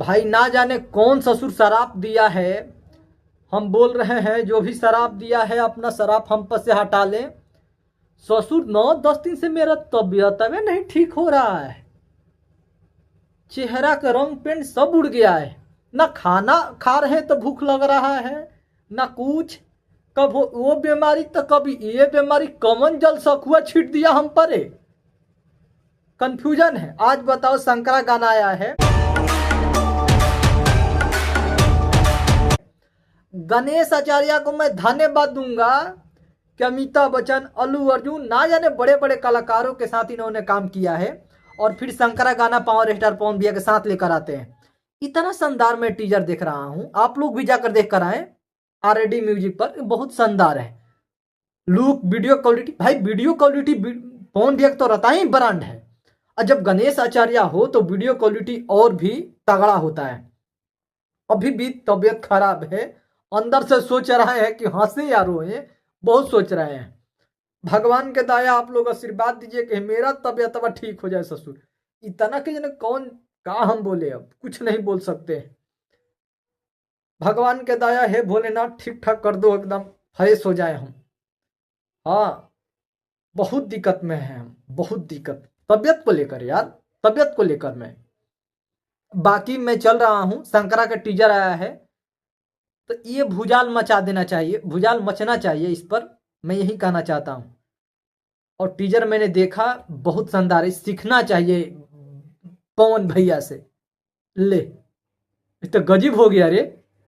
भाई ना जाने कौन ससुर शराब दिया है। हम बोल रहे हैं जो भी शराब दिया है अपना शराब हम पर से हटा ले। ससुर 9-10 दिन से मेरा तबीयत में नहीं ठीक हो रहा है। चेहरा का रंग पेंट सब उड़ गया है। ना खाना खा रहे तो भूख लग रहा है, ना कुछ। कब वो बीमारी तो कभी ये बीमारी, कमन जल सखुआ छीट दिया हम पर। कंफ्यूजन है। आज बताओ, शंकरा गाना आया है, गणेश आचार्य को मैं धन्यवाद दूंगा कि अमिताभ बच्चन, अल्लू अर्जुन, ना जाने बड़े बड़े कलाकारों के साथ इन्होंने काम किया है और फिर शंकरा गाना पावर स्टार पवन भैया के साथ लेकर आते हैं। इतना शानदार मैं टीजर देख रहा हूं, आप लोग भी जाकर देख कर आए। RD म्यूजिक पर बहुत शानदार है। लुक, वीडियो क्वालिटी, भाई वीडियो क्वालिटी पवन भैया तो रहता ही ब्रांड है, और जब गणेश आचार्य हो तो वीडियो क्वालिटी और भी तगड़ा होता है। अभी भी तबीयत खराब है, अंदर से सोच रहे हैं कि हंसे या रोए, बहुत सोच रहे हैं। भगवान के दया, आप लोग आशीर्वाद दीजिए कि मेरा तबीयत अब ठीक हो जाए। ससुर इतना कि जने कौन का हम बोले, अब कुछ नहीं बोल सकते। भगवान के दया है, भोलेनाथ ठीक ठाक कर दो, एकदम फ्रेश हो जाए हम। हाँ, बहुत दिक्कत में है हम, बहुत दिक्कत तबीयत को लेकर यार, तबीयत को लेकर मैं। बाकी मैं चल रहा हूँ, शंकरा का टीजर आया है तो ये भूजाल मचा देना चाहिए, भूजाल मचना चाहिए इस पर, मैं यही कहना चाहता हूँ। और टीजर मैंने देखा, बहुत शानदार है, सीखना चाहिए पवन भैया से। ले, ये तो गजब हो गया रे।